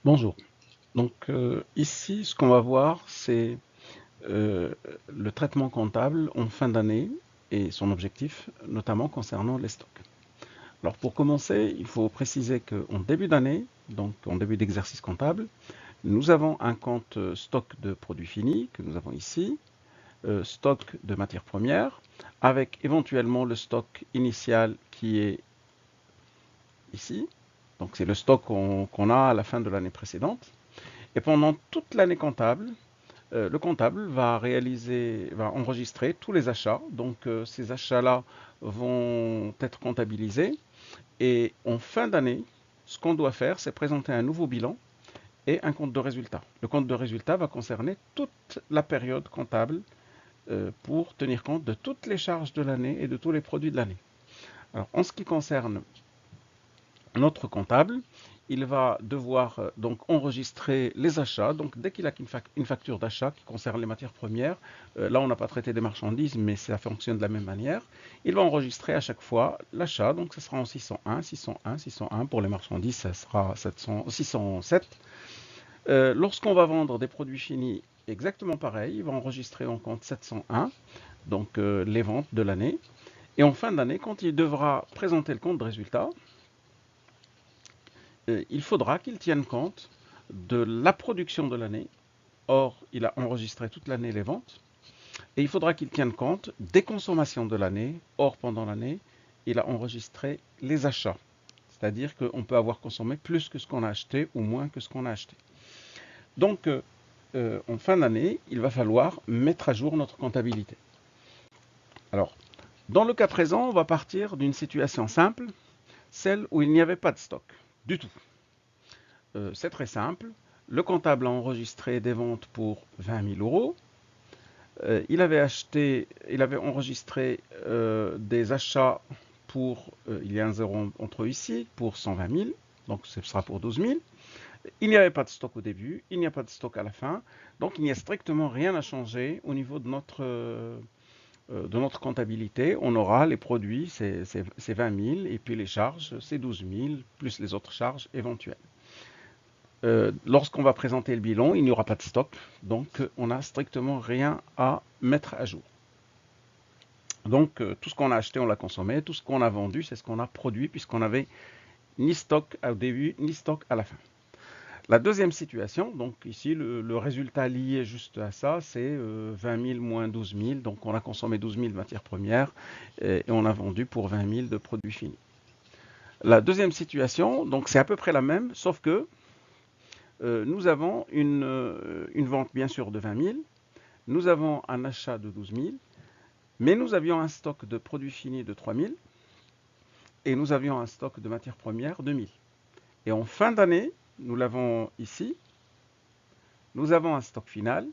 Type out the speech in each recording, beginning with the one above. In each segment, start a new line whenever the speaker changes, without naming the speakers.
Bonjour. Donc ici, ce qu'on va voir, c'est le traitement comptable en fin d'année et son objectif, notamment concernant les stocks. Alors pour commencer, il faut préciser qu'en début d'année, donc en début d'exercice comptable, nous avons un compte stock de produits finis que nous avons ici, stock de matières premières, avec éventuellement le stock initial qui est ici. Donc c'est le stock qu'on a à la fin de l'année précédente. Et pendant toute l'année comptable, le comptable va enregistrer tous les achats. Donc ces achats-là vont être comptabilisés. Et en fin d'année, ce qu'on doit faire, c'est présenter un nouveau bilan et un compte de résultat. Le compte de résultat va concerner toute la période comptable pour tenir compte de toutes les charges de l'année et de tous les produits de l'année. Alors, en ce qui concerne notre comptable, il va devoir donc enregistrer les achats. Donc dès qu'il a une facture d'achat qui concerne les matières premières, là on n'a pas traité des marchandises, mais ça fonctionne de la même manière. Il va enregistrer à chaque fois l'achat, donc ce sera en 601, 601, 601. Pour les marchandises, ça sera 607. Lorsqu'on va vendre des produits finis, exactement pareil, il va enregistrer en compte 701, donc les ventes de l'année. Et en fin d'année, quand il devra présenter le compte de résultat, il faudra qu'il tienne compte de la production de l'année. Or, il a enregistré toute l'année les ventes. Et il faudra qu'il tienne compte des consommations de l'année. Or, pendant l'année, il a enregistré les achats. C'est-à-dire qu'on peut avoir consommé plus que ce qu'on a acheté ou moins que ce qu'on a acheté. Donc, en fin d'année, il va falloir mettre à jour notre comptabilité. Alors, dans le cas présent, on va partir d'une situation simple, celle où il n'y avait pas de stock du tout. C'est très simple. Le comptable a enregistré des ventes pour 20 000 euros. Il avait enregistré des achats pour, il y a un zéro entre eux ici, pour 120 000, donc ce sera pour 12 000. Il n'y avait pas de stock au début, il n'y a pas de stock à la fin, donc il n'y a strictement rien à changer au niveau de notre comptabilité. On aura les produits, c'est 20 000, et puis les charges, c'est 12 000, plus les autres charges éventuelles. Lorsqu'on va présenter le bilan, il n'y aura pas de stock, donc on n'a strictement rien à mettre à jour. Donc tout ce qu'on a acheté, on l'a consommé, tout ce qu'on a vendu, c'est ce qu'on a produit, puisqu'on n'avait ni stock au début, ni stock à la fin. La deuxième situation, donc ici le résultat lié juste à ça, c'est 20 000 moins 12 000, donc on a consommé 12 000 de matières premières et on a vendu pour 20 000 de produits finis. La deuxième situation, donc c'est à peu près la même, sauf que nous avons une vente bien sûr de 20 000, nous avons un achat de 12 000, mais nous avions un stock de produits finis de 3 000 et nous avions un stock de matières premières de 1 000. Et en fin d'année, nous l'avons ici, nous avons un stock final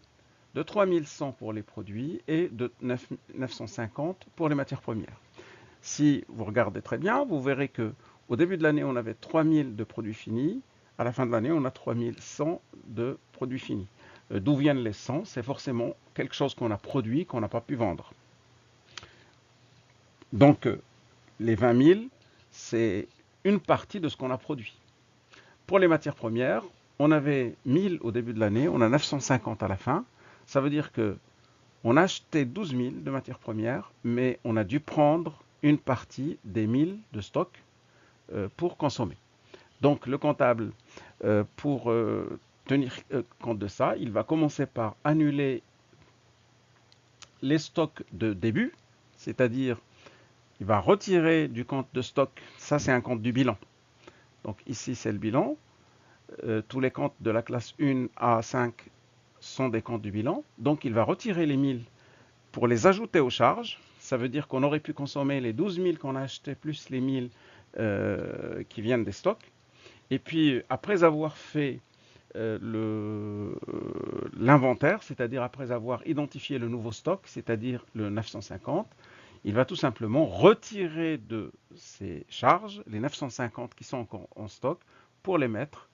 de 3 100 pour les produits et de 950 pour les matières premières. Si vous regardez très bien, vous verrez que au début de l'année, on avait 3 000 de produits finis. À la fin de l'année, on a 3 100 de produits finis. D'où viennent les 100? C'est forcément quelque chose qu'on a produit, qu'on n'a pas pu vendre. Donc, les 20 000, c'est une partie de ce qu'on a produit. Pour les matières premières, on avait 1000 au début de l'année, on a 950 à la fin. Ça veut dire que on a acheté 12 000 de matières premières, mais on a dû prendre une partie des 1000 de stock pour consommer. Donc le comptable, pour tenir compte de ça, il va commencer par annuler les stocks de début, c'est-à-dire il va retirer du compte de stock, ça c'est un compte du bilan. Donc ici c'est le bilan. Tous les comptes de la classe 1 à 5 sont des comptes du bilan. Donc il va retirer les 1000 pour les ajouter aux charges. Ça veut dire qu'on aurait pu consommer les 12 000 qu'on a achetés plus les 1000 qui viennent des stocks. Et puis après avoir fait l'inventaire, c'est-à-dire après avoir identifié le nouveau stock, c'est-à-dire le 950, il va tout simplement retirer de ces charges les 950 qui sont encore en stock pour les mettre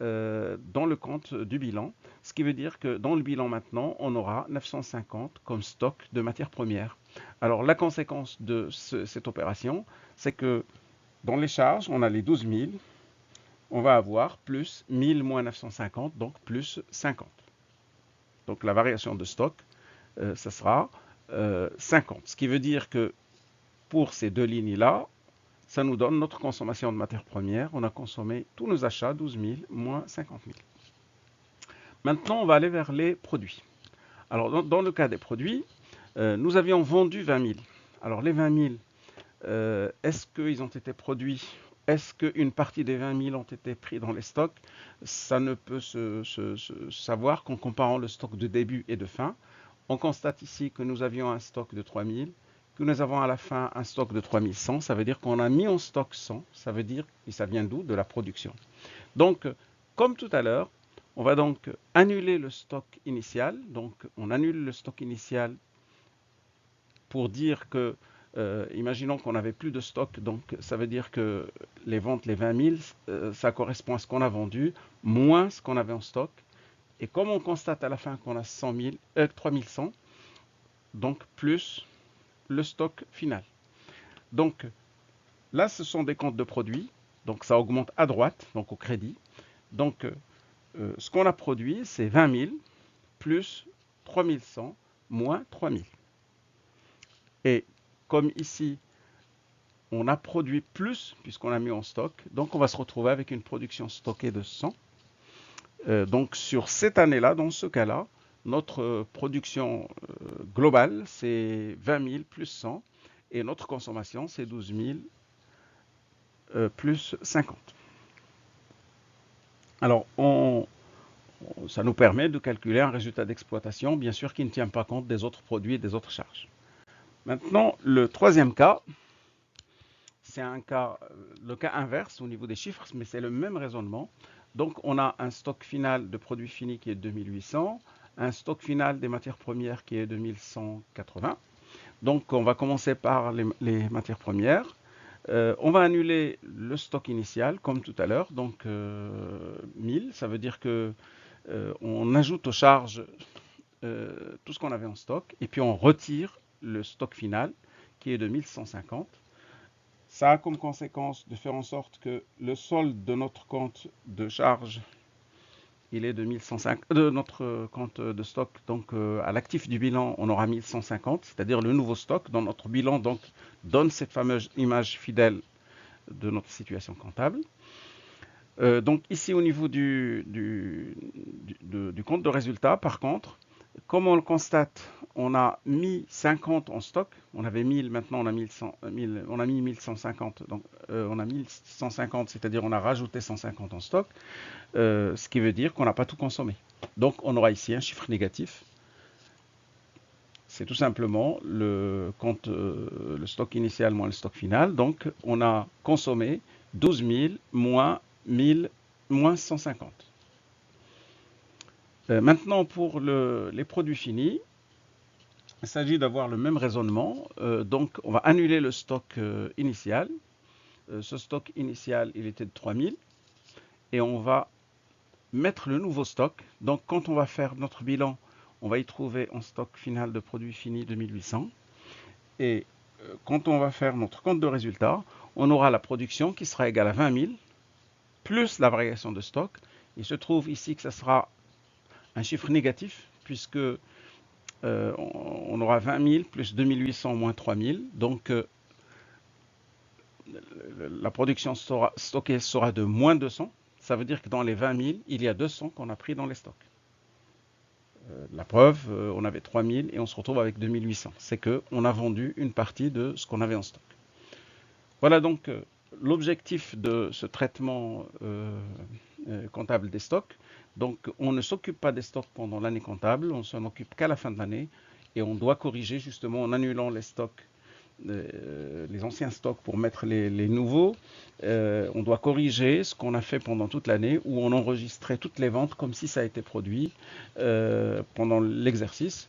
dans le compte du bilan, ce qui veut dire que dans le bilan maintenant, on aura 950 comme stock de matières premières. Alors la conséquence de cette opération, c'est que dans les charges, on a les 12 000, on va avoir plus 1000 moins 950, donc plus 50. Donc la variation de stock, ça sera 50. Ce qui veut dire que pour ces deux lignes-là, ça nous donne notre consommation de matières premières. On a consommé tous nos achats, 12 000 moins 50 000. Maintenant, on va aller vers les produits. Alors, dans le cas des produits, nous avions vendu 20 000. Alors, les 20 000, est-ce qu'ils ont été produits? Est-ce qu'une partie des 20 000 ont été pris dans les stocks? Ça ne peut se savoir qu'en comparant le stock de début et de fin. On constate ici que nous avions un stock de 3 000, que nous avons à la fin un stock de 3 100. Ça veut dire qu'on a mis en stock 100. Ça veut dire, et ça vient d'où? De la production. Donc, comme tout à l'heure, on va donc annuler le stock initial. Donc, on annule le stock initial pour dire que, imaginons qu'on n'avait plus de stock, donc ça veut dire que les ventes, les 20 000, ça correspond à ce qu'on a vendu, moins ce qu'on avait en stock. Et comme on constate à la fin qu'on a 3100, donc plus le stock final. Donc là, ce sont des comptes de produits, donc ça augmente à droite, donc au crédit. Donc ce qu'on a produit, c'est 20 000 plus 3100 moins 3000. Et comme ici, on a produit plus puisqu'on a mis en stock, donc on va se retrouver avec une production stockée de 100. Donc sur cette année-là, dans ce cas-là, notre production globale, c'est 20 000 plus 100 et notre consommation, c'est 12 000 plus 50. Alors, ça nous permet de calculer un résultat d'exploitation, bien sûr, qui ne tient pas compte des autres produits et des autres charges. Maintenant, le troisième cas, c'est le cas inverse au niveau des chiffres, mais c'est le même raisonnement. Donc, on a un stock final de produits finis qui est de 2800, un stock final des matières premières qui est de 1180. Donc, on va commencer par les matières premières. On va annuler le stock initial, comme tout à l'heure, donc 1000, ça veut dire que on ajoute aux charges tout ce qu'on avait en stock, et puis on retire le stock final, qui est de 1150. Ça a comme conséquence de faire en sorte que le solde de notre compte de charge, il est de 1150, de notre compte de stock, donc à l'actif du bilan, on aura 1150, c'est-à-dire le nouveau stock dans notre bilan, donc donne cette fameuse image fidèle de notre situation comptable. Donc ici au niveau du compte de résultat, par contre, comme on le constate, on a mis 50 en stock, on avait 1000, maintenant on a, 1100, on a mis 1150, donc on a 1150, c'est-à-dire on a rajouté 150 en stock, ce qui veut dire qu'on n'a pas tout consommé. Donc on aura ici un chiffre négatif. C'est tout simplement le stock initial moins le stock final. Donc on a consommé 12 000 moins 1000 moins 150. Maintenant pour les produits finis, il s'agit d'avoir le même raisonnement. Donc on va annuler le stock initial. Ce stock initial, il était de 3000. Et on va mettre le nouveau stock. Donc quand on va faire notre bilan, on va y trouver en stock final de produits finis 2800. Et quand on va faire notre compte de résultat, on aura la production qui sera égale à 20 000 plus la variation de stock. Il se trouve ici que ça sera un chiffre négatif puisque on aura 20 000 plus 2800 moins 3000. Donc la production stockée sera de moins 200. Ça veut dire que dans les 20 000, il y a 200 qu'on a pris dans les stocks. La preuve, on avait 3000 et on se retrouve avec 2800. C'est qu'on a vendu une partie de ce qu'on avait en stock. Voilà donc l'objectif de ce traitement comptable des stocks. Donc on ne s'occupe pas des stocks pendant l'année comptable, on s'en occupe qu'à la fin de l'année et on doit corriger justement en annulant les stocks, les anciens stocks pour mettre les nouveaux. On doit corriger ce qu'on a fait pendant toute l'année où on enregistrait toutes les ventes comme si ça a été produit pendant l'exercice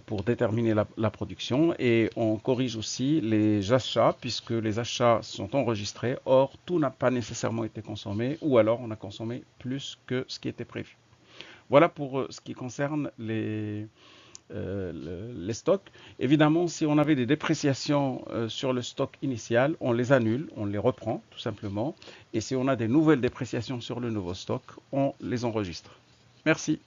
pour déterminer la production, et on corrige aussi les achats puisque les achats sont enregistrés, or tout n'a pas nécessairement été consommé ou alors on a consommé plus que ce qui était prévu. Voilà pour ce qui concerne les stocks. Évidemment, si on avait des dépréciations sur le stock initial, on les annule, on les reprend tout simplement. Et si on a des nouvelles dépréciations sur le nouveau stock, on les enregistre. Merci.